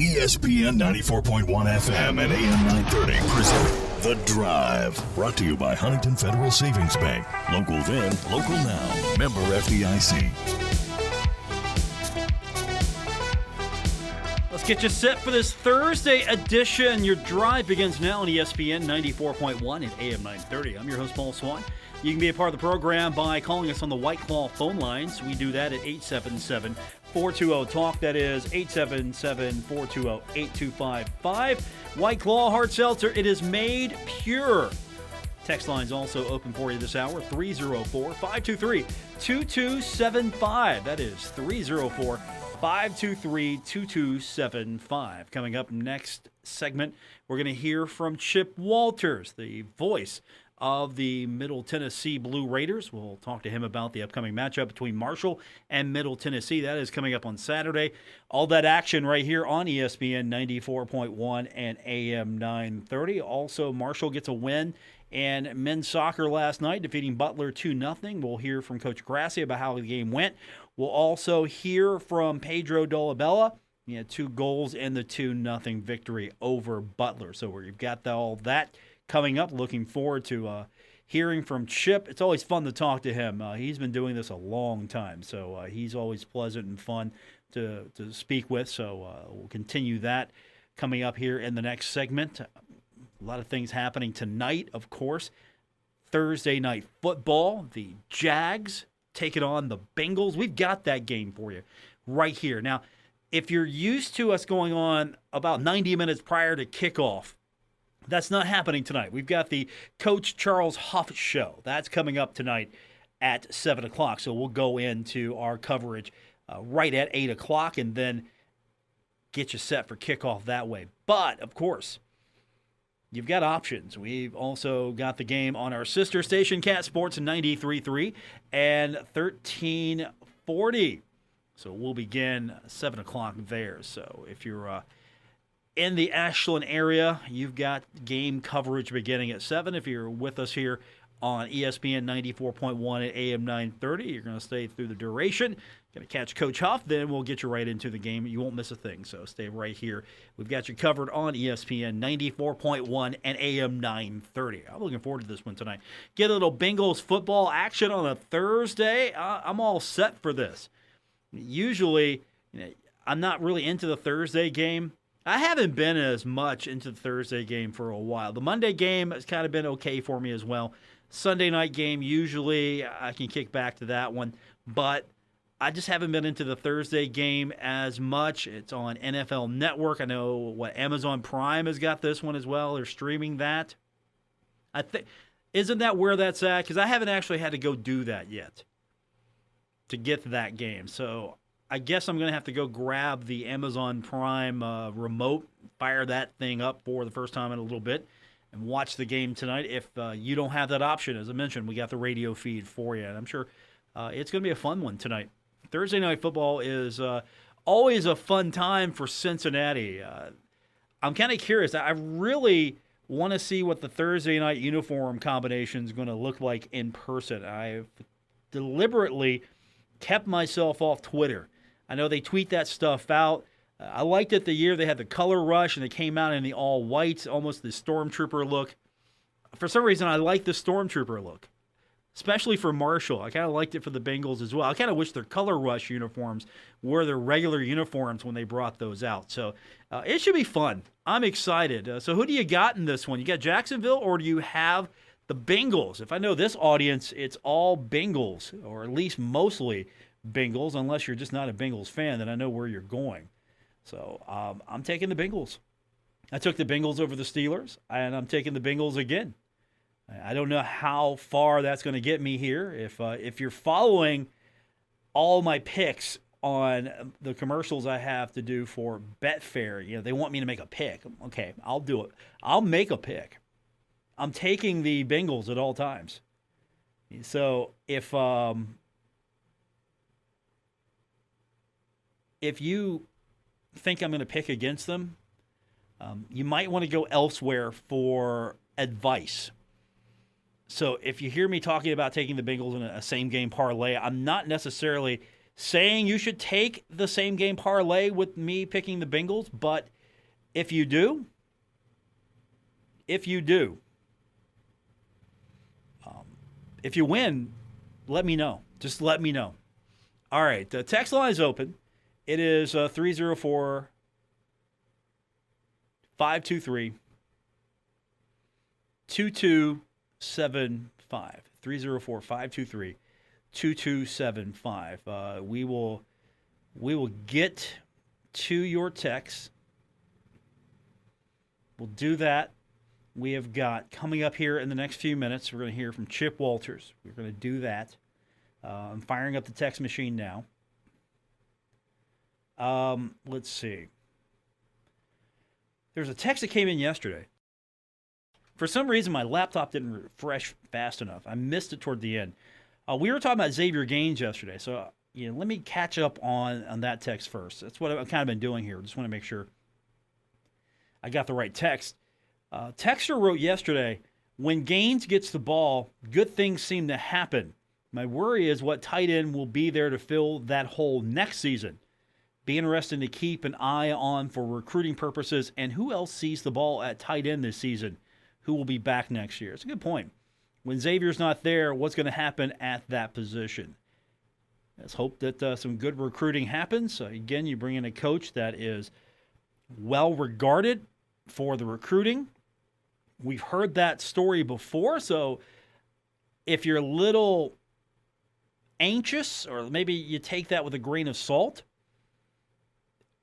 ESPN 94.1 FM and AM 930 present The Drive. Brought to you by Huntington Federal Savings Bank. Local then, local now. Member FDIC. Let's get you set for this Thursday edition. Your drive begins now on ESPN 94.1 and AM 930. I'm your host, Paul Swann. You can be a part of the program by calling us on the White Claw phone lines. We do that at 877-420-TALK. That is 877-420-8255. White Claw Hard Seltzer. It is made pure. Text line's also open for you this hour, 304-523-2275. That is 304-523-2275. Coming up next segment, we're going to hear from Chip Walters, the voice of the Middle Tennessee Blue Raiders. We'll talk to him about the upcoming matchup between Marshall and Middle Tennessee. That is coming up on Saturday. All that action right here on ESPN 94.1 and AM 930. Also, Marshall gets a win in men's soccer last night, defeating Butler 2-0. We'll hear from Coach Grassi about how the game went. We'll also hear from Pedro Dolabella. He had 2 goals in the 2-0 victory over Butler. So we've got all that coming up. Looking forward to hearing from Chip. It's always fun to talk to him. He's been doing this a long time, so he's always pleasant and fun to speak with. So we'll continue that coming up here in the next segment. A lot of things happening tonight, of course. Thursday night football. The Jags taking on the Bengals. We've got that game for you right here. Now, if you're used to us going on about 90 minutes prior to kickoff, that's not happening tonight. We've got the Coach Charles Huff Show. That's coming up tonight at 7 o'clock. So we'll go into our coverage right at 8 o'clock and then get you set for kickoff that way. But, of course, you've got options. We've also got the game on our sister station, Cat Sports 93.3 and 1340. So we'll begin 7 o'clock there. So if you're in the Ashland area, you've got game coverage beginning at 7. If you're with us here on ESPN 94.1 at AM 930, you're going to stay through the duration. Going to catch Coach Huff, then we'll get you right into the game. You won't miss a thing, so stay right here. We've got you covered on ESPN 94.1 and AM 930. I'm looking forward to this one tonight. Get a little Bengals football action on a Thursday. I'm all set for this. Usually, I'm not really into the Thursday game. I haven't been as much into the Thursday game for a while. The Monday game has kind of been okay for me as well. Sunday night game, usually I can kick back to that one. But I just haven't been into the Thursday game as much. It's on NFL Network. I know Amazon Prime has got this one as well. They're streaming that. I think isn't that where that's at? Because I haven't actually had to go do that yet to get to that game. So I guess I'm going to have to go grab the Amazon Prime remote, fire that thing up for the first time in a little bit, and watch the game tonight. If you don't have that option, as I mentioned, we got the radio feed for you, and I'm sure it's going to be a fun one tonight. Thursday night football is always a fun time for Cincinnati. I'm kind of curious. I really want to see what the Thursday night uniform combination is going to look like in person. I've deliberately kept myself off Twitter. I know they tweet that stuff out. I liked it the year they had the color rush and they came out in the all whites, almost the Stormtrooper look. For some reason, I like the Stormtrooper look, especially for Marshall. I kind of liked it for the Bengals as well. I kind of wish their color rush uniforms were their regular uniforms when they brought those out. So it should be fun. I'm excited. So who do you got in this one? You got Jacksonville, or do you have the Bengals? If I know this audience, it's all Bengals, or at least mostly Bengals, unless you're just not a Bengals fan, then I know where you're going. So I'm taking the Bengals. I took the Bengals over the Steelers, and I'm taking the Bengals again. I don't know how far that's going to get me here. If you're following all my picks on the commercials I have to do for Betfair, they want me to make a pick. Okay, I'll do it. I'll make a pick. I'm taking the Bengals at all times. So if you think I'm going to pick against them, you might want to go elsewhere for advice. So if you hear me talking about taking the Bengals in a same-game parlay, I'm not necessarily saying you should take the same game parlay with me picking the Bengals, but if you do, if you win, let me know. Just let me know. All right, the text line is open. It is 304 523 2275. 304 523 2275. We will get to your text. We'll do that. We have got coming up here in the next few minutes, we're going to hear from Chip Walters. We're going to do that. I'm firing up the text machine now. Let's see. There's a text that came in yesterday. For some reason, my laptop didn't refresh fast enough. I missed it toward the end. We were talking about Xavier Gaines yesterday, so let me catch up on that text first. That's what I've kind of been doing here. Just want to make sure I got the right text. Texter wrote yesterday, when Gaines gets the ball, good things seem to happen. My worry is what tight end will be there to fill that hole next season. Be interesting to keep an eye on for recruiting purposes, and who else sees the ball at tight end this season? Who will be back next year? It's a good point. When Xavier's not there, what's going to happen at that position? Let's hope that some good recruiting happens. Again, you bring in a coach that is well regarded for the recruiting. We've heard that story before, so if you're a little anxious, or maybe you take that with a grain of salt,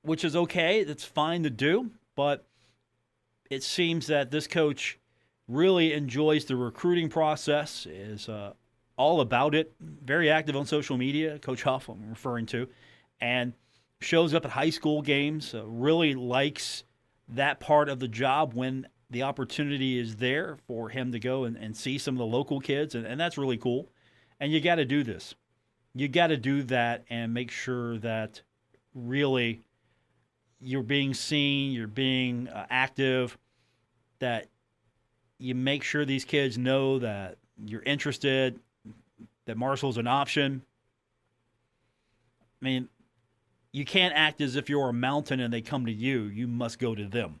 which is okay, that's fine to do, but it seems that this coach really enjoys the recruiting process, is all about it, very active on social media, Coach Huff I'm referring to, and shows up at high school games, really likes that part of the job when the opportunity is there for him to go and see some of the local kids, and that's really cool. And you got to do this. You got to do that and make sure that really you're being seen, you're being active, that you make sure these kids know that you're interested, that Marshall's an option. I mean, you can't act as if you're a mountain and they come to you. You must go to them.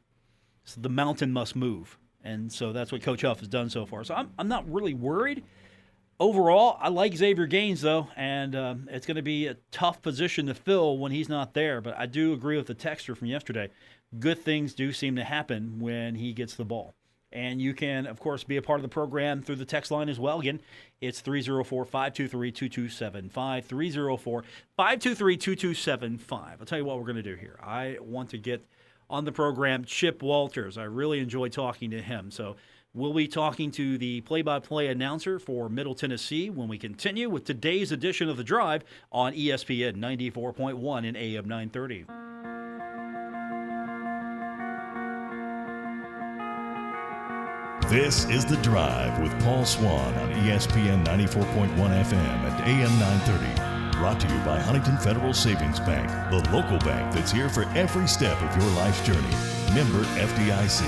So the mountain must move. And so that's what Coach Huff has done so far. So I'm not really worried. Overall, I like Xavier Gaines, though, and it's going to be a tough position to fill when he's not there. But I do agree with the texter from yesterday. Good things do seem to happen when he gets the ball. And you can, of course, be a part of the program through the text line as well. Again, it's 304-523-2275, 304-523-2275. I'll tell you what we're going to do here. I want to get on the program Chip Walters. I really enjoy talking to him. So we'll be talking to the play-by-play announcer for Middle Tennessee when we continue with today's edition of The Drive on ESPN 94.1 and AM 930. This is The Drive with Paul Swann on ESPN 94.1 FM and AM 930. Brought to you by Huntington Federal Savings Bank, the local bank that's here for every step of your life's journey. Member FDIC.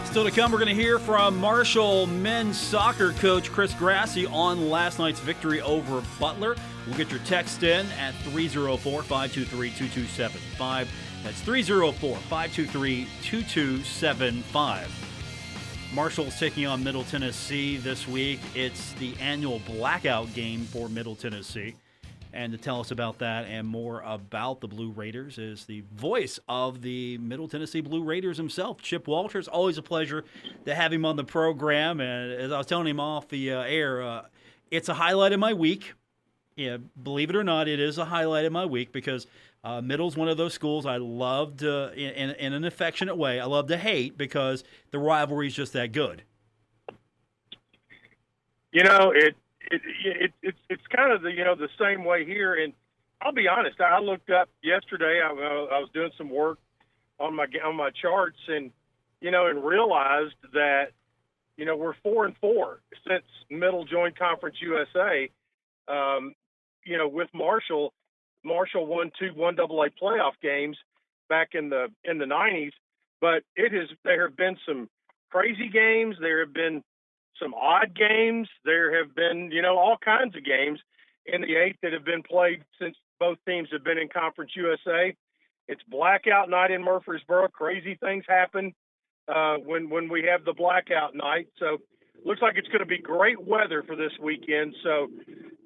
Still to come, we're going to hear from Marshall men's soccer coach Chris Grassi on last night's victory over Butler. We'll get your text in at 304-523-2275. That's 304-523-2275. Marshall's taking on Middle Tennessee this week. It's the annual blackout game for Middle Tennessee. And to tell us about that and more about the Blue Raiders is the voice of the Middle Tennessee Blue Raiders himself, Chip Walters. Always a pleasure to have him on the program. And as I was telling him off the air, it's a highlight of my week. Yeah, believe it or not, it is a highlight of my week because Middle's one of those schools I loved in an affectionate way. I love to hate because the rivalry is just that good. You know, it's kind of the same way here. And I'll be honest, I looked up yesterday. I was doing some work on my charts, and and realized that we're 4-4 since Middle joined Conference USA. With Marshall won 2 1AA playoff games back in the 90s, but there have been some crazy games. There have been some odd games. There have been, all kinds of games in the 8 that have been played since Both teams have been in Conference USA. It's blackout night in Murfreesboro. Crazy things happen when we have the blackout night. So looks like it's going to be great weather for this weekend. So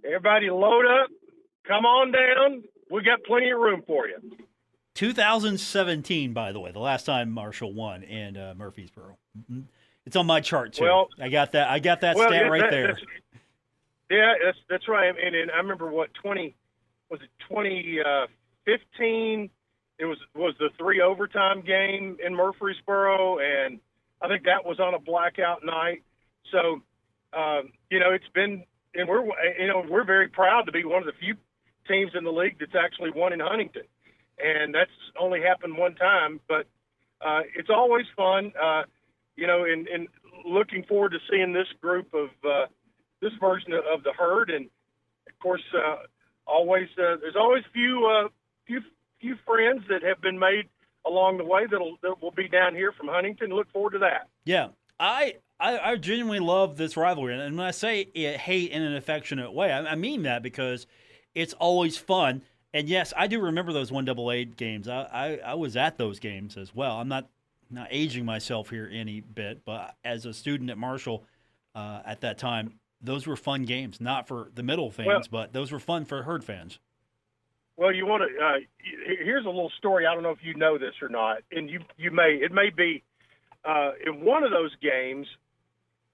everybody load up, come on down. We got plenty of room for you. 2017, by the way, the last time Marshall won in Murfreesboro. It's on my chart too. Well, I got that stat right there. That's right. And I remember 2015? It was the 3 overtime game in Murfreesboro, and I think that was on a blackout night. So, it's been, and we're very proud to be one of the few teams in the league that's actually won in Huntington, and that's only happened one time. But it's always fun, and looking forward to seeing this group of this version of the herd, and of course, there's always few friends that have been made along the way that will be down here from Huntington. Look forward to that. Yeah, I genuinely love this rivalry, and when I say hate in an affectionate way, I mean that because it's always fun. And yes, I do remember those 1AA games. I was at those games as well. I'm not aging myself here any bit, but as a student at Marshall at that time, those were fun games. Not for the middle fans, but those were fun for herd fans. Well, you want to. Here's a little story. I don't know if you know this or not, and you may. It may be in one of those games.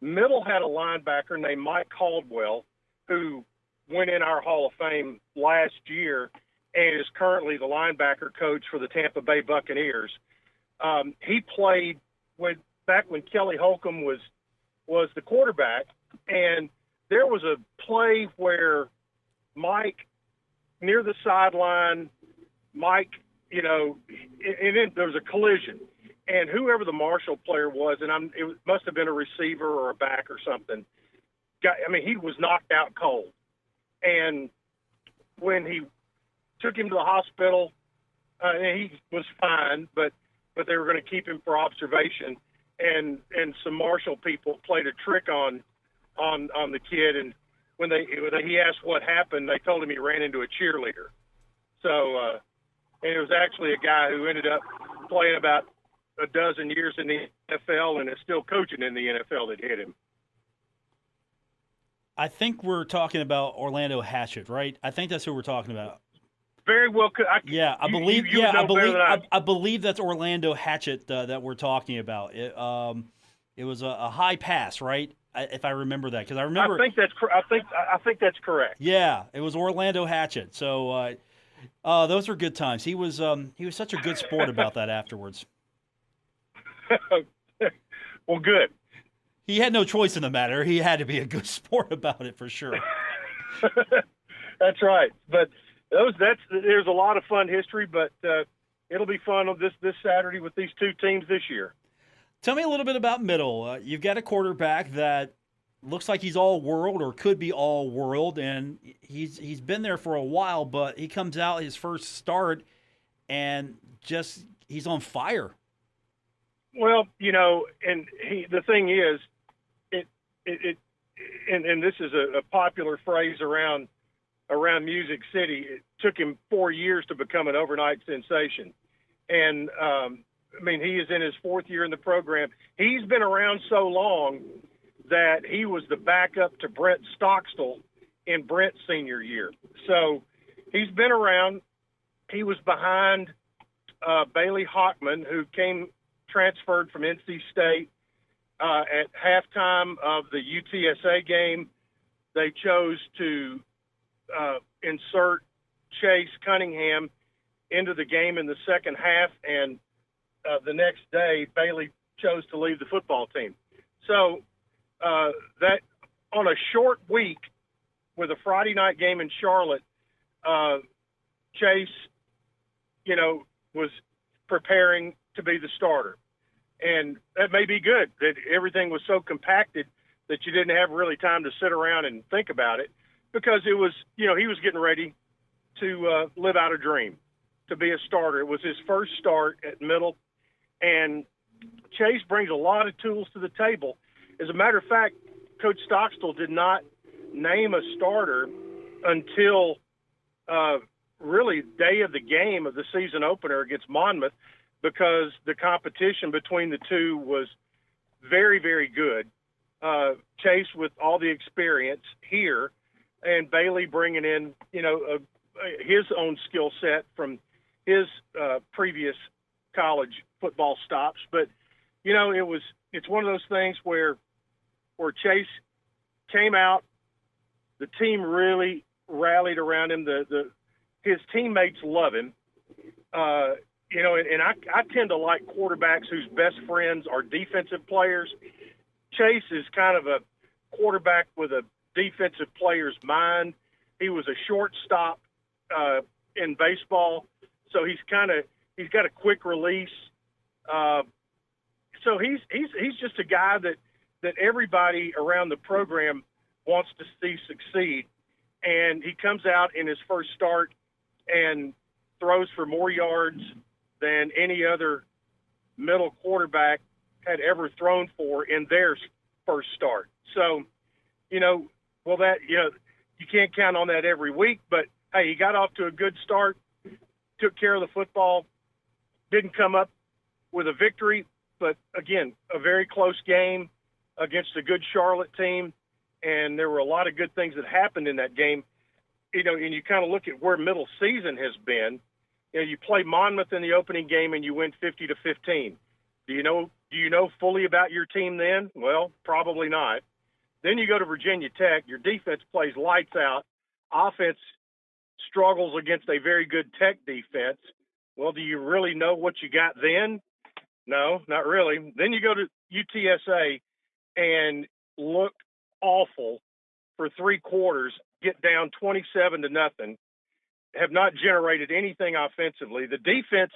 Middle had a linebacker named Mike Caldwell, who went in our Hall of Fame last year and is currently the linebacker coach for the Tampa Bay Buccaneers. He played back when Kelly Holcomb was the quarterback, and there was a play where Mike, near the sideline, and then there was a collision, and whoever the Marshall player was, and it must have been a receiver or a back or something. He was knocked out cold, and when he took him to the hospital, he was fine, but they were going to keep him for observation, and some Marshall people played a trick on the kid, and when he asked what happened, they told him he ran into a cheerleader. So, and it was actually a guy who ended up playing about a dozen years in the NFL and is still coaching in the NFL that hit him. I think we're talking about Orlando Hatchet, right? I think that's who we're talking about. Very well. I believe that's Orlando Hatchet that we're talking about. It was a high pass, right? If I remember that, because I remember. I think that's correct. Yeah, it was Orlando Hatchet. So those were good times. He was such a good sport about that afterwards. Well, good. He had no choice in the matter. He had to be a good sport about it for sure. That's right. But there's a lot of fun history, but it'll be fun on this Saturday with these two teams this year. Tell me a little bit about Middle. You've got a quarterback that looks like he's all world or could be all world, and he's been there for a while, but he comes out his first start and he's on fire. Well, and the thing is, and this is a popular phrase around Music City. It took him 4 years to become an overnight sensation, and he is in his 4th year in the program. He's been around so long that he was the backup to Brent Stockstill in Brent's senior year. So he's been around. He was behind Bailey Hockman, who transferred from NC State. At halftime of the UTSA game, they chose to insert Chase Cunningham into the game in the second half, and the next day, Bailey chose to leave the football team. So that on a short week with a Friday night game in Charlotte, Chase, was preparing to be the starter. And that may be good that everything was so compacted that you didn't have really time to sit around and think about it, because it was, he was getting ready to live out a dream, to be a starter. It was his first start at Middle, and Chase brings a lot of tools to the table. As a matter of fact, Coach Stockstill did not name a starter until really day of the game of the season opener against Monmouth, because the competition between the two was very, very good. Chase with all the experience here, and Bailey bringing in, his own skill set from his previous college football stops. But, it's one of those things where Chase came out, the team really rallied around him. His teammates love him. And I tend to like quarterbacks whose best friends are defensive players. Chase is kind of a quarterback with a defensive player's mind. He was a shortstop in baseball, so he's got a quick release. So he's just a guy that everybody around the program wants to see succeed. And he comes out in his first start and throws for more yards than any other middle quarterback had ever thrown for in their first start. So, you can't count on that every week, but hey, he got off to a good start, took care of the football, didn't come up with a victory, but again, a very close game against a good Charlotte team. And there were a lot of good things that happened in that game. And you kind of look at where middle season has been. You play Monmouth in the opening game and you win 50-15. Do you know fully about your team then? Well, probably not. Then you go to Virginia Tech. Your defense plays lights out. Offense struggles against a very good Tech defense. Well, do you really know what you got then? No, not really. Then you go to UTSA and look awful for 3 quarters, get down 27-0, have not generated anything offensively. The defense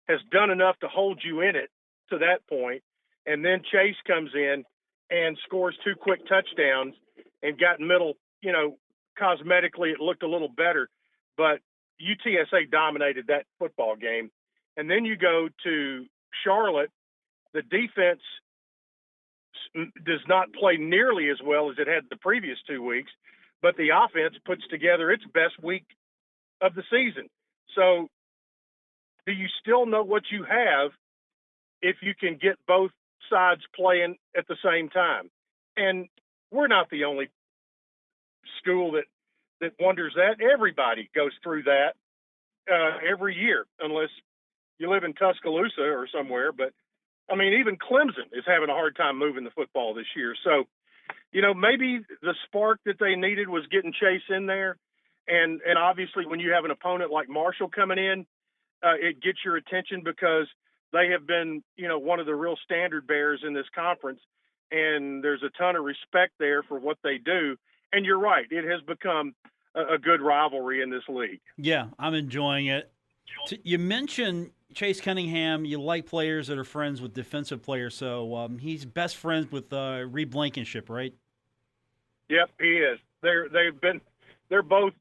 has done enough to hold you in it to that point, and then Chase comes in and scores 2 quick touchdowns and got middle, cosmetically it looked a little better, but UTSA dominated that football game. And then you go to Charlotte, the defense does not play nearly as well as it had the previous 2 weeks, but the offense puts together its best week of the season. So do you still know what you have if you can get both sides playing at the same time? And we're not the only school that wonders that. Everybody goes through that every year, unless you live in Tuscaloosa or somewhere. But I mean, even Clemson is having a hard time moving the football this year. So, maybe the spark that they needed was getting Chase in there. And obviously when you have an opponent like Marshall coming in, it gets your attention because they have been, one of the real standard bearers in this conference. And there's a ton of respect there for what they do. And you're right, it has become a good rivalry in this league. Yeah, I'm enjoying it. You mentioned Chase Cunningham. You like players that are friends with defensive players, so he's best friends with Reed Blankenship, right? Yep, he is. They're both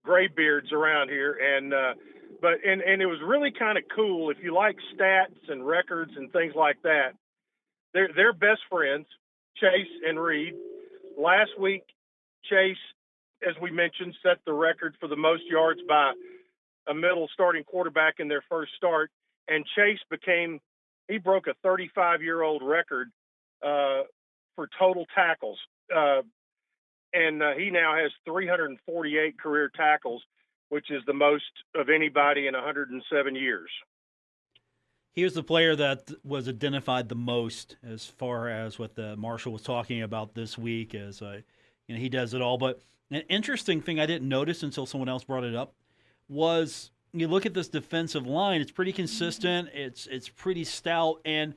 graybeards around here, and it was really kind of cool. If you like stats and records and things like that, they're best friends, Chase and Reed. Last week, Chase, as we mentioned, set the record for the most yards by a middle starting quarterback in their first start, and Chase broke a 35-year-old record for total tackles, and he now has 348 career tackles, which is the most of anybody in 107 years. He was the player that was identified the most as far as what the Marshall was talking about this week, as he does it all. But an interesting thing I didn't notice until someone else brought it up was you look at this defensive line, it's pretty consistent, it's pretty stout, and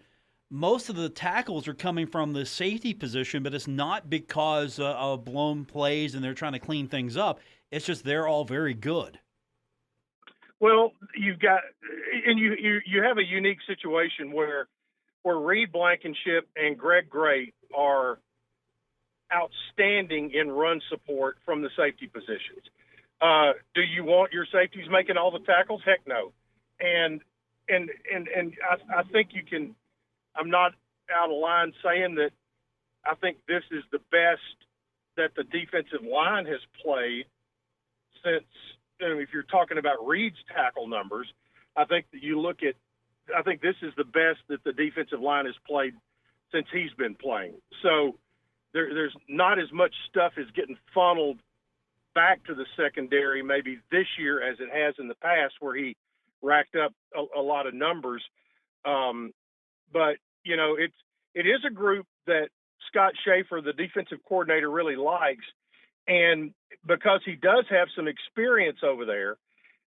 most of the tackles are coming from the safety position, but it's not because of blown plays and they're trying to clean things up. It's just they're all very good. Well, you have a unique situation where Reed Blankenship and Greg Gray are outstanding in run support from the safety positions. Do you want your safeties making all the tackles? Heck no. And I think you can. I'm not out of line saying that I think this is the best that the defensive line has played since if you're talking about Reed's tackle numbers, I think that you look at, I think this is the best that the defensive line has played since he's been playing. So there's not as much stuff is getting funneled back to the secondary maybe this year as it has in the past, where he racked up a lot of numbers. But you know, it is a group that Scott Schaefer, the defensive coordinator, really likes, and because he does have some experience over there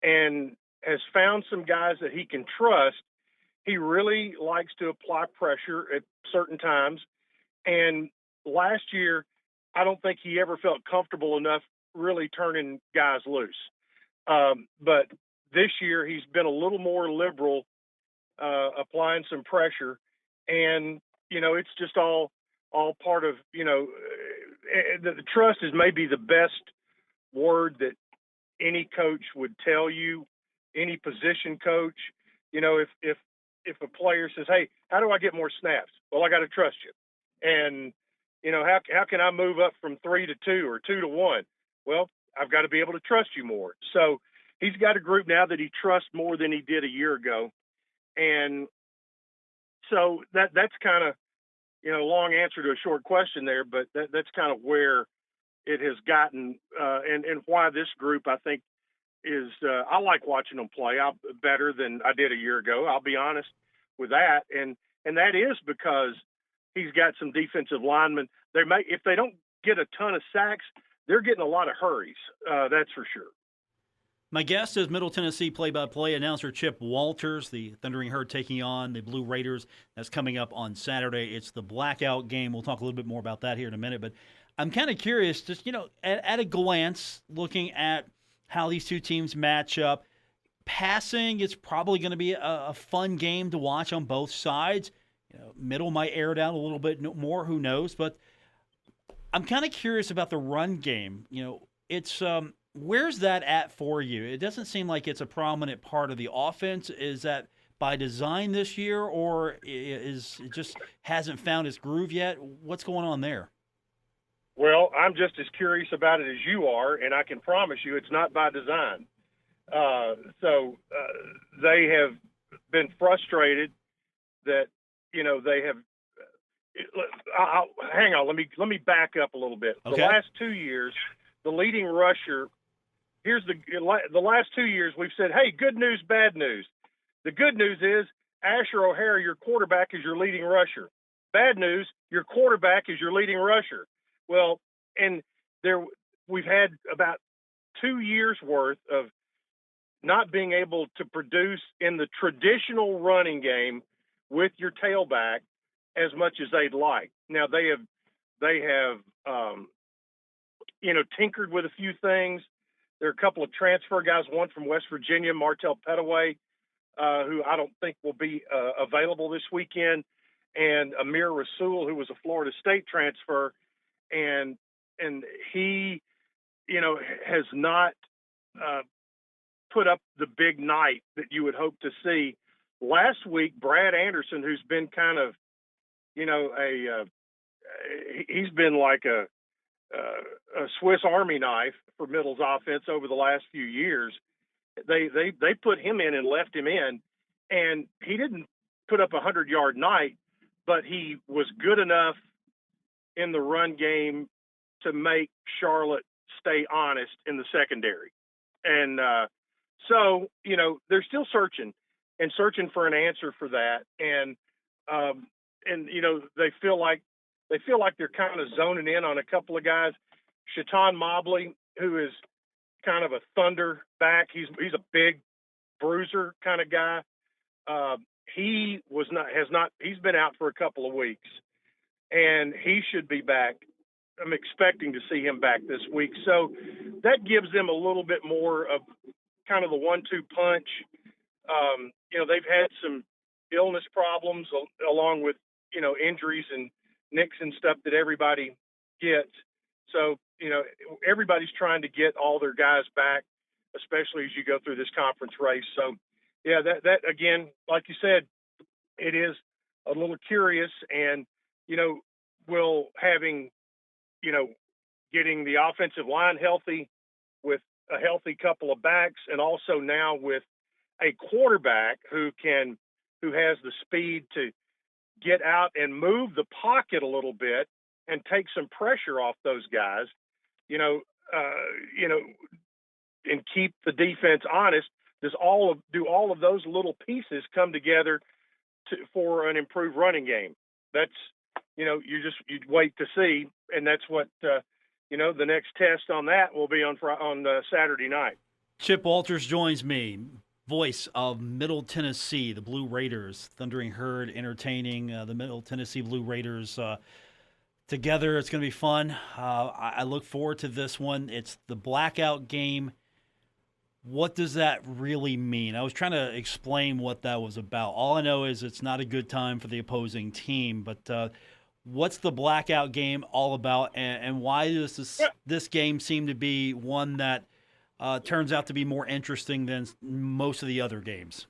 and has found some guys that he can trust, he really likes to apply pressure at certain times. And last year, I don't think he ever felt comfortable enough really turning guys loose. But this year, he's been a little more liberal, applying some pressure. And, you know, it's just all part of, you know, the trust is maybe the best word that any coach would tell you, any position coach. You know, if a player says, "Hey, how do I get more snaps?" Well, I got to trust you. And, you know, how can I move up from 3 to 2 or 2 to 1? Well, I've got to be able to trust you more. So he's got a group now that he trusts more than he did a year ago. And so that's kind of, you know, long answer to a short question there, but that's kind of where it has gotten, and why this group, I think, is I like watching them play better than I did a year ago. I'll be honest with that, and that is because he's got some defensive linemen. If they don't get a ton of sacks, they're getting a lot of hurries. That's for sure. My guest is Middle Tennessee play-by-play announcer Chip Walters. The Thundering Herd taking on the Blue Raiders. That's coming up on Saturday. It's the blackout game. We'll talk a little bit more about that here in a minute. But I'm kind of curious, just, you know, at a glance, looking at how these two teams match up. Passing, it's probably going to be a fun game to watch on both sides. You know, Middle might air it out a little bit more. Who knows? But I'm kind of curious about the run game. You know, it's where's that at for you? It doesn't seem like it's a prominent part of the offense. Is that by design this year, or is it just hasn't found its groove yet? What's going on there? Well, I'm just as curious about it as you are, and I can promise you it's not by design. They have been frustrated that, you know, they have. Hang on, let me back up a little bit. Okay. The last 2 years, the leading rusher. Here's the last 2 years we've said, hey, good news, bad news. The good news is Asher O'Hara, your quarterback, is your leading rusher. Bad news, your quarterback is your leading rusher. Well, and we've had about 2 years worth of not being able to produce in the traditional running game with your tailback as much as they'd like. Now they have you know, tinkered with a few things. There are a couple of transfer guys, one from West Virginia, Martell Pettaway, who I don't think will be available this weekend, and Amir Rasul, who was a Florida State transfer, and he, you know, has not put up the big night that you would hope to see. Last week, Brad Anderson, who's been kind of, you know, he's been like a Swiss Army knife for Middle's offense over the last few years. They put him in and left him in, and he didn't put up 100-yard night, but he was good enough in the run game to make Charlotte stay honest in the secondary. And so, you know, they're still searching for an answer for that. And you know, they feel like they're kind of zoning in on a couple of guys. Shaton Mobley, who is kind of a thunder back. He's a big bruiser kind of guy. He's been out for a couple of weeks, and he should be back. I'm expecting to see him back this week. So that gives them a little bit more of kind of the 1-2 punch. You know, they've had some illness problems along with, you know, injuries and nicks and stuff that everybody gets. So, you know, everybody's trying to get all their guys back, especially as you go through this conference race. So, yeah, that again, like you said, it is a little curious. And, you know, getting the offensive line healthy with a healthy couple of backs, and also now with a quarterback who has the speed to get out and move the pocket a little bit and take some pressure off those guys, you know, and keep the defense honest. Do all of those little pieces come together for an improved running game? That's, you'd wait to see, and that's what the next test on that will be on Saturday night. Chip Walters joins me, voice of Middle Tennessee, the Blue Raiders, Thundering Herd entertaining the Middle Tennessee Blue Raiders together. It's going to be fun. I look forward to this one. It's the blackout game. What does that really mean? I was trying to explain what that was about. All I know is it's not a good time for the opposing team, but what's the blackout game all about, and why does this game seem to be one that turns out to be more interesting than most of the other games?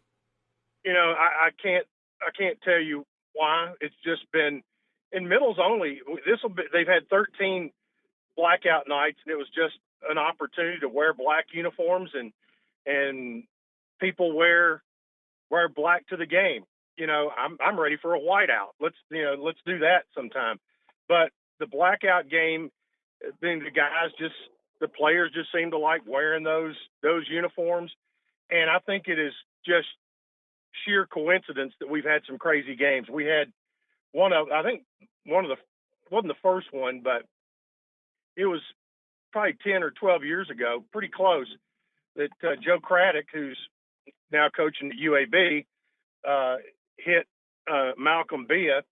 I can't tell you why. It's just been in middles only. They've had 13 blackout nights, and it was just an opportunity to wear black uniforms and people wear black to the game. I'm ready for a whiteout. Let's do that sometime. But the blackout game, then the players just seem to like wearing those uniforms. And I think it is just sheer coincidence that we've had some crazy games. We had wasn't the first one, but it was probably 10 or 12 years ago, pretty close, that Joe Craddock, who's now coaching at UAB, hit Malcolm Bia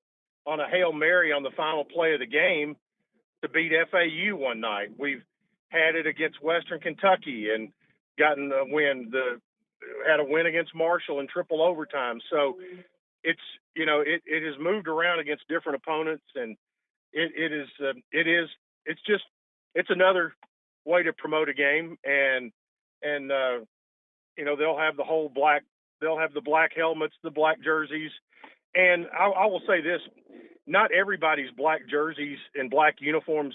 on a Hail Mary on the final play of the game to beat FAU one night. We've had it against Western Kentucky and gotten a win. Had a win against Marshall in triple overtime. So it's it has moved around against different opponents, and it's another way to promote a game, and they'll have the black helmets, the black jerseys. And I will say this, not everybody's black jerseys and black uniforms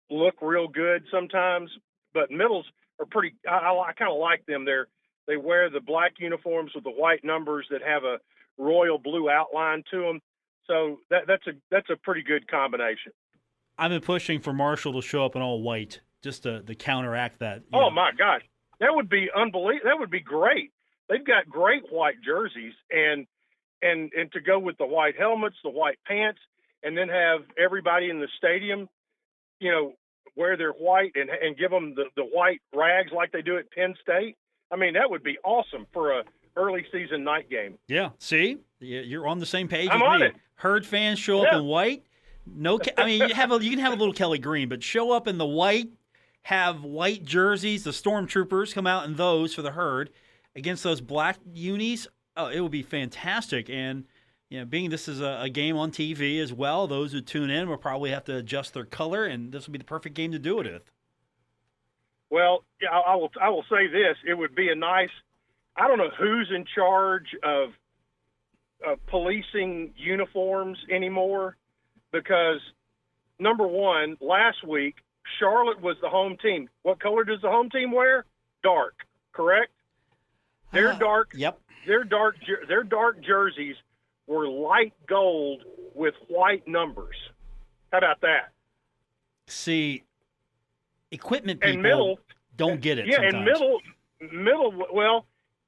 look real good sometimes, but middles are pretty, I kind of like them. They wear the black uniforms with the white numbers that have a royal blue outline to them. So that's a pretty good combination. I've been pushing for Marshall to show up in all white just to counteract that. Oh my gosh, that would be unbelievable. That would be great. They've got great white jerseys, and to go with the white helmets, the white pants, and then have everybody in the stadium, wear their white and give them the white rags like they do at Penn State. I mean, that would be awesome for a early season night game. Yeah, see, you're on the same page I'm with on me. it. Herd fans show up in white. No, I mean you can have a little Kelly Green, but show up in the white. Have white jerseys. The Stormtroopers come out in those for the Herd against those black unis. Oh, it would be fantastic. And being this is a game on TV as well, those who tune in will probably have to adjust their color, and this will be the perfect game to do it with. Well, yeah, I will say this: it would be a nice. I don't know who's in charge of policing uniforms anymore, because number one, last week Charlotte was the home team. What color does the home team wear? Dark, correct? Their dark. Yep. Their dark jerseys were light gold with white numbers. How about that? See, equipment people and middle, don't get it. Yeah, sometimes. and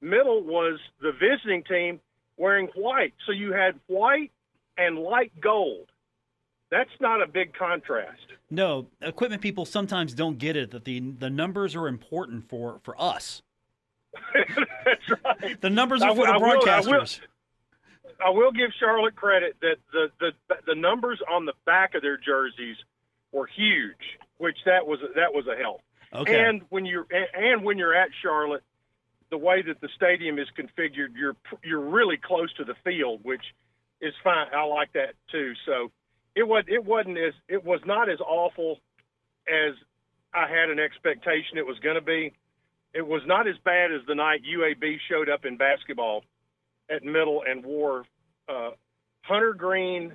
middle was the visiting team wearing white. So you had white and light gold. That's not a big contrast. No, equipment people sometimes don't get it, that the numbers are important for us. That's right. The numbers are for the broadcasters. I will give Charlotte credit that the numbers on the back of their jerseys were huge, which that was a help. Okay. And when you're at Charlotte, the way that the stadium is configured, you're really close to the field, which is fine. I like that too. So it was not as awful as I had an expectation it was going to be. It was not as bad as the night UAB showed up in basketball at Middle and wore hunter green,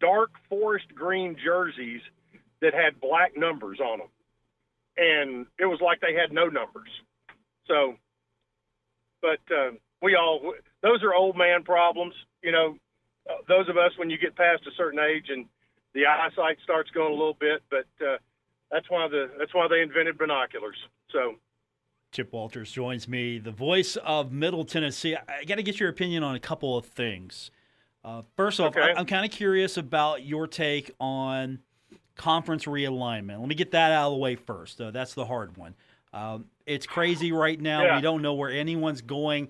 dark forest green jerseys that had black numbers on them. and it was like they had no numbers. So, but those are old man problems. Those of us, when you get past a certain age and the eyesight starts going a little bit, but that's why they invented binoculars. So. Chip Walters joins me, the voice of Middle Tennessee. I got to get your opinion on a couple of things. First off, Okay. I'm kind of curious about your take on conference realignment. Let me get that out of the way first. That's the hard one. It's crazy right now. Yeah. We don't know where anyone's going.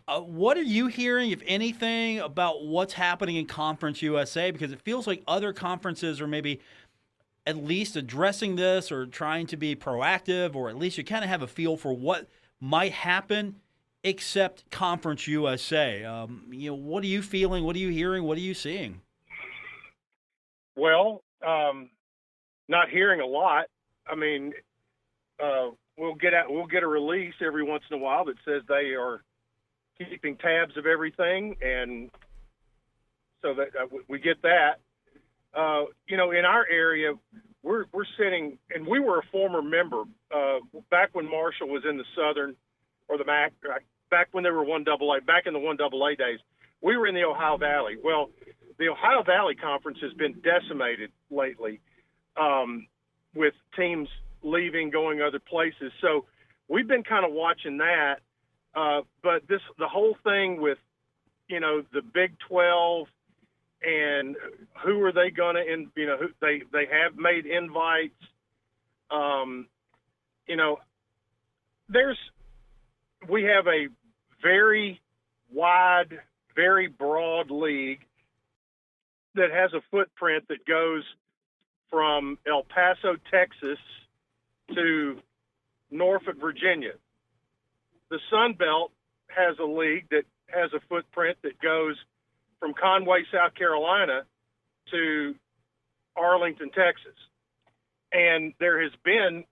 What are you hearing, if anything, about what's happening in Conference USA? Because it feels like other conferences are maybe at least addressing this or trying to be proactive, or at least you kind of have a feel for what might happen, except Conference USA. What are you feeling? What are you hearing? What are you seeing? Well, not hearing a lot. I mean, we'll get a release every once in a while that says they are keeping tabs of everything, and so that we get that. In our area, we're sitting, and we were a former member back when Marshall was in the Southern or the MAC, back when they were 1AA, back in the 1AA days. We were in the Ohio Valley. Well, the Ohio Valley Conference has been decimated lately with teams leaving, going other places. So we've been kind of watching that. But the whole thing with, the Big 12 and who are they going to, they have made invites. We have a very wide, very broad league that has a footprint that goes from El Paso, Texas to Norfolk, Virginia. The Sun Belt has a league that has a footprint that goes from Conway, South Carolina to Arlington, Texas. And there has been,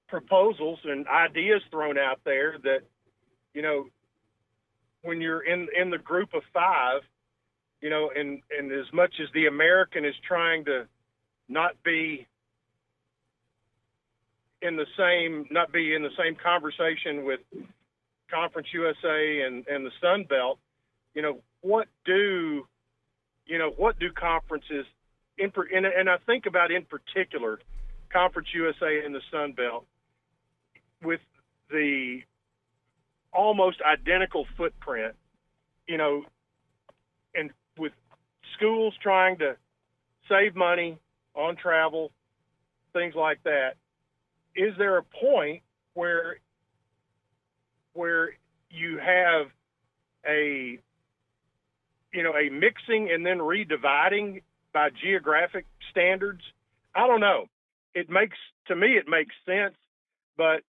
proposals and ideas thrown out there that, when you're in the group of five, and as much as the American is trying to not be in the same conversation with Conference USA and the Sun Belt, what do conferences and I think about in particular Conference USA and the Sun Belt with the almost identical footprint, and with schools trying to save money on travel, things like that. Is there a point where you have a mixing and then redividing by geographic standards? I don't know. To me, it makes sense, but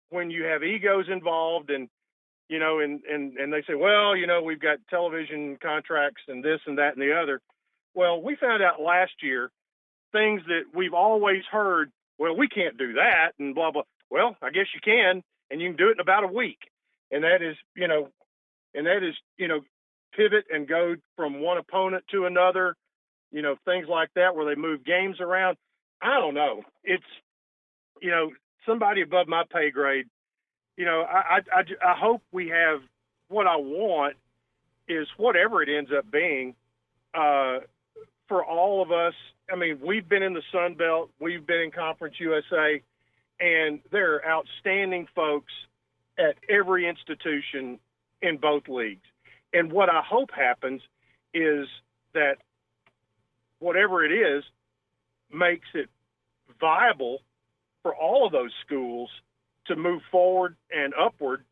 when you have egos involved and they say, well, we've got television contracts and this and that and the other. Well, we found out last year things that we've always heard, well, we can't do that and blah, blah. Well, I guess you can, and you can do it in about a week. And that is, pivot and go from one opponent to another, things like that where they move games around. I don't know. It's, somebody above my pay grade. I hope we have what I want is whatever it ends up being for all of us. I mean, we've been in the Sun Belt, we've been in Conference USA, and there are outstanding folks at every institution in both leagues. And what I hope happens is that whatever it is makes it viable for all of those schools to move forward and upward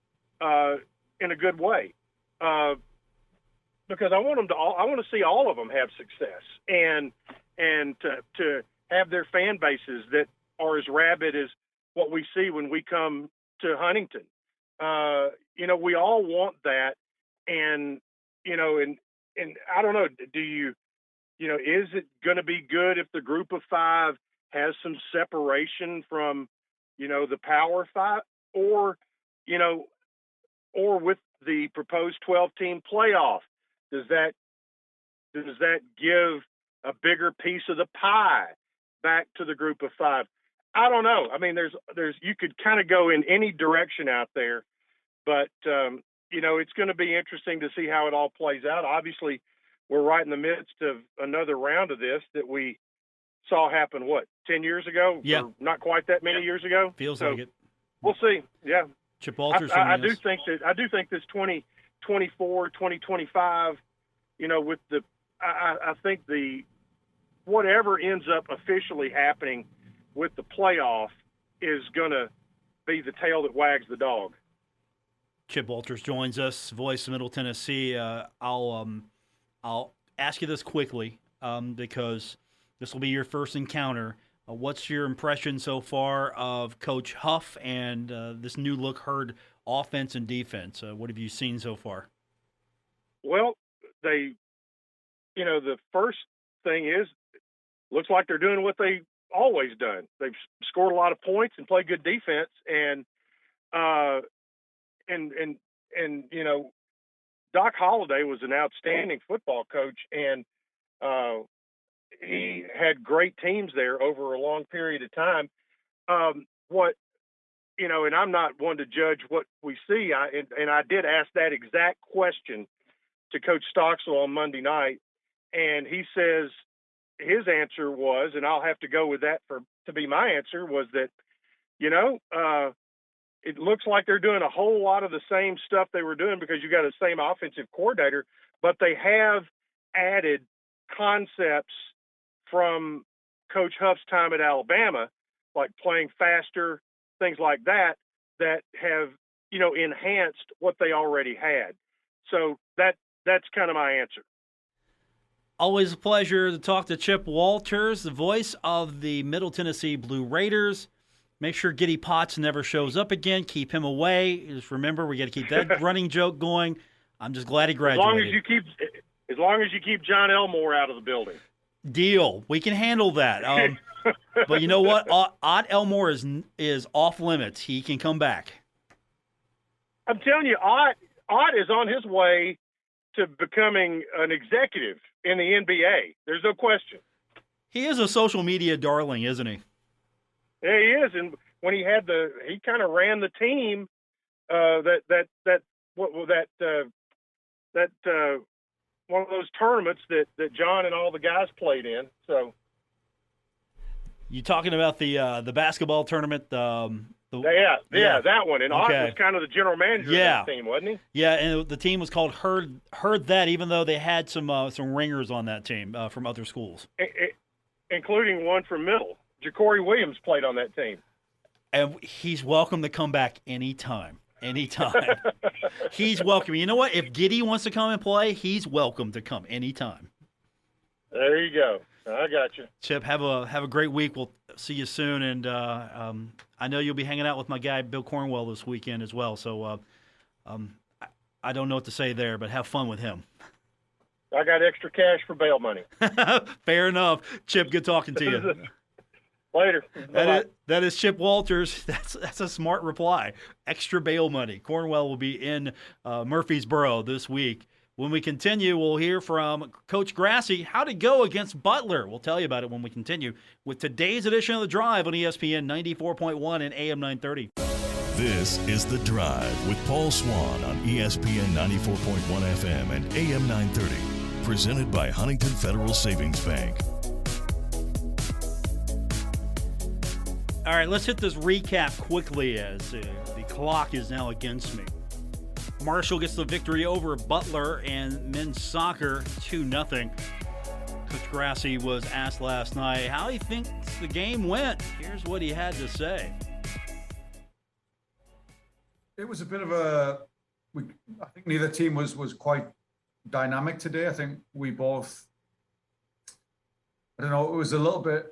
in a good way. Because I want to see all of them have success and to have their fan bases that are as rabid as what we see when we come to Huntington. We all want that, and I don't know. Do you, is it going to be good if the group of five has some separation from, the Power Five, or with the proposed 12-team playoff? Does that give a bigger piece of the pie? back to the group of five. I don't know. I mean, there's you could kind of go in any direction out there, but it's going to be interesting to see how it all plays out. Obviously, we're right in the midst of another round of this that we saw happen, 10 years ago? Yeah. Or not quite that many years ago? Feels like it. We'll see. Yeah. Chip Walters. I do think this 2024, 2025, with I think whatever ends up officially happening with the playoff is going to be the tail that wags the dog. Chip Walters joins us, voice of Middle Tennessee. I'll ask you this quickly because this will be your first encounter. What's your impression so far of Coach Huff and this new look Herd offense and defense? What have you seen so far? Well, the first thing is, looks like they're doing what they always done. They've scored a lot of points and played good defense, and Doc Holliday was an outstanding football coach, and he had great teams there over a long period of time. And I'm not one to judge what we see. I did ask that exact question to Coach Stocksell on Monday night, and he says his answer was, and I'll have to go with that to be my answer, was that, it looks like they're doing a whole lot of the same stuff they were doing because you got the same offensive coordinator, but they have added concepts from Coach Huff's time at Alabama, like playing faster, things like that have, enhanced what they already had. So that's kind of my answer. Always a pleasure to talk to Chip Walters, the voice of the Middle Tennessee Blue Raiders. Make sure Giddy Potts never shows up again. Keep him away. Just remember, we got to keep that running joke going. I'm just glad he graduated. As long as you keep John Elmore out of the building. Deal. We can handle that. But you know what? Ott Elmore is off limits. He can come back. I'm telling you, Ott is on his way to becoming an executive in the NBA. There's no question. He is a social media darling, isn't he? Yeah, he is. And when he kind of ran the team one of those tournaments that John and all the guys played in. So you talking about the basketball tournament? That one. And Ott was kind of the general manager of that team, wasn't he? Yeah, and the team was called Heard That, even though they had some ringers on that team from other schools, including one from Middle. Ja'Cory Williams played on that team. And he's welcome to come back anytime. He's welcome. You know what? If Giddy wants to come and play, he's welcome to come anytime. There you go. I got you. Chip, have a great week. We'll see you soon. And I know you'll be hanging out with my guy, Bill Cornwell, this weekend as well. So I don't know what to say there, but have fun with him. I got extra cash for bail money. Fair enough. Chip, good talking to you. Later. That is Chip Walters. That's a smart reply. Extra bail money. Cornwell will be in Murfreesboro this week. When we continue, we'll hear from Coach Grassi. How'd it go against Butler? We'll tell you about it when we continue with today's edition of The Drive on ESPN 94.1 and AM 930. This is The Drive with Paul Swann on ESPN 94.1 FM and AM 930. Presented by Huntington Federal Savings Bank. All right, let's hit this recap quickly as the clock is now against me. Marshall gets the victory over Butler and men's soccer 2-0. Coach Grassi was asked last night how he thinks the game went. Here's what he had to say. It was a bit of I think neither team was quite dynamic today. I think we both, it was a little bit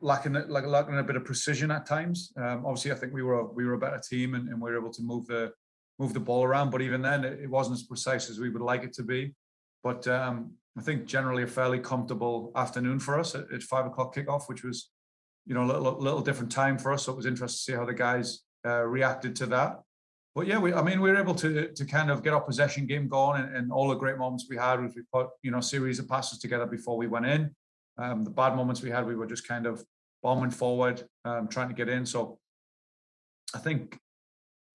lacking a bit of precision at times. Obviously, I think we were a better team and we were able to move the ball around. But even then, it wasn't as precise as we would like it to be. But I think generally a fairly comfortable afternoon for us at 5 o'clock kickoff, which was, a little different time for us. So it was interesting to see how the guys reacted to that. But yeah, we were able to kind of get our possession game going, and all the great moments we had was we put, a series of passes together before we went in. The bad moments we had, we were just kind of bombing forward, trying to get in. So I think,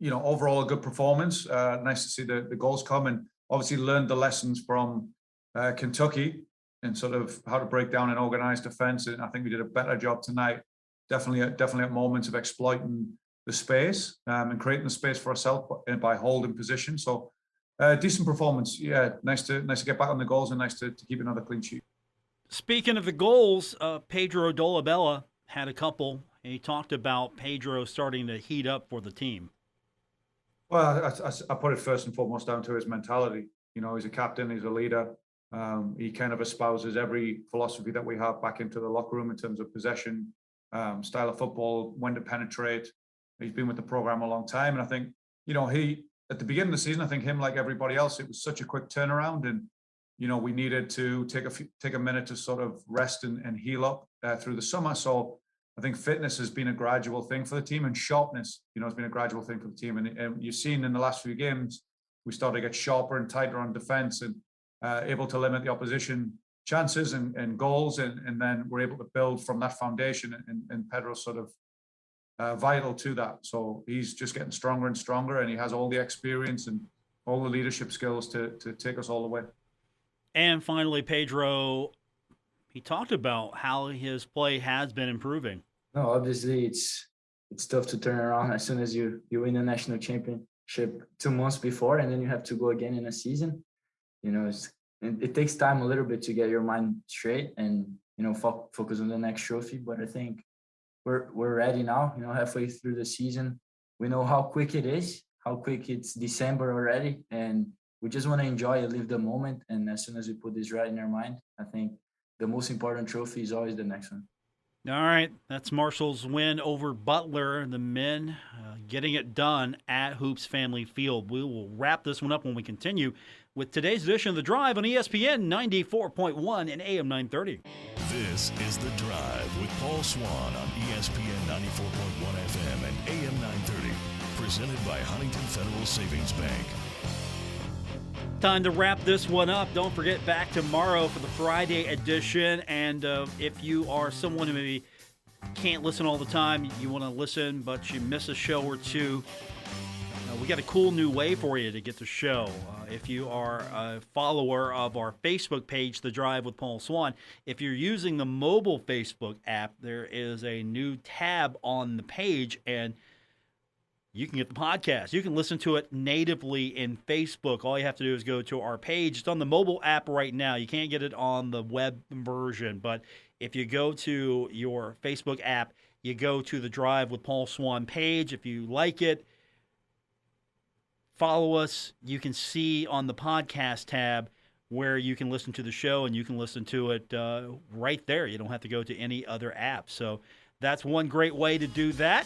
overall a good performance. Nice to see the goals come, and obviously learned the lessons from Kentucky and sort of how to break down an organized defense. And I think we did a better job tonight. Definitely at moments of exploiting the space and creating the space for ourselves by holding position. So decent performance. Yeah, nice to get back on the goals, and nice to keep another clean sheet. Speaking of the goals, Pedro Dolabella had a couple, and he talked about Pedro starting to heat up for the team. Well, I put it first and foremost down to his mentality. He's a captain, he's a leader. He kind of espouses every philosophy that we have back into the locker room in terms of possession, style of football, when to penetrate. He's been with the program a long time, and I think, he at the beginning of the season, I think him, like everybody else, it was such a quick turnaround, and we needed to take a minute to sort of rest and heal up through the summer. So I think fitness has been a gradual thing for the team, and sharpness, has been a gradual thing for the team. And you've seen in the last few games, we started to get sharper and tighter on defense, and able to limit the opposition chances and goals. And then we're able to build from that foundation, and Pedro's sort of vital to that. So he's just getting stronger and stronger, and he has all the experience and all the leadership skills to take us all the way. And finally, Pedro, he talked about how his play has been improving. No, obviously it's tough to turn around as soon as you win the national championship 2 months before, and then you have to go again in a season. It takes time a little bit to get your mind straight and focus on the next trophy. But I think we're ready now. Halfway through the season, we know how quick it is, how quick it's December already, and we just want to enjoy and live the moment. And as soon as we put this right in our mind, I think the most important trophy is always the next one. All right, that's Marshall's win over Butler. The men getting it done at Hoops Family Field. We will wrap this one up when we continue with today's edition of The Drive on ESPN 94.1 and AM 930. This is The Drive with Paul Swann on ESPN 94.1 FM and AM 930. Presented by Huntington Federal Savings Bank. Time to wrap this one up. Don't forget, back tomorrow for the Friday edition. And if you are someone who maybe can't listen all the time, you want to listen, but you miss a show or two, we got a cool new way for you to get the show. If you are a follower of our Facebook page, The Drive with Paul Swann, if you're using the mobile Facebook app, there is a new tab on the page, and you can get the podcast. You can listen to it natively in Facebook. All you have to do is go to our page. It's on the mobile app right now. You can't get it on the web version. But if you go to your Facebook app, you go to the Drive with Paul Swann page. If you like it, follow us. You can see on the podcast tab where you can listen to the show, and you can listen to it right there. You don't have to go to any other app. So that's one great way to do that.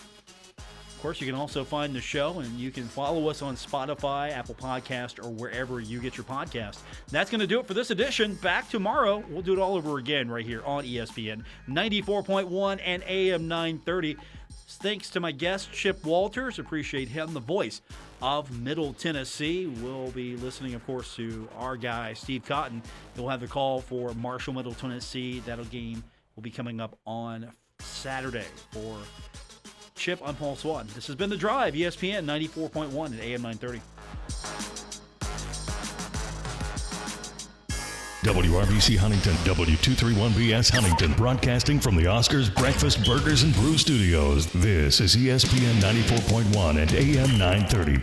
Of course, you can also find the show, and you can follow us on Spotify, Apple Podcast, or wherever you get your podcast. That's going to do it for this edition. Back tomorrow. We'll do it all over again right here on ESPN 94.1 and AM 930. Thanks to my guest, Chip Walters. Appreciate him, the voice of Middle Tennessee. We'll be listening, of course, to our guy, Steve Cotton. He'll have the call for Marshall Middle Tennessee. That game will be coming up on Saturday. For Chip, I'm Paul Swann. This has been The Drive, ESPN 94.1 and AM 930. WRBC Huntington, W231BS Huntington, broadcasting from the Oscars Breakfast Burgers and Brew Studios. This is ESPN 94.1 and AM 930.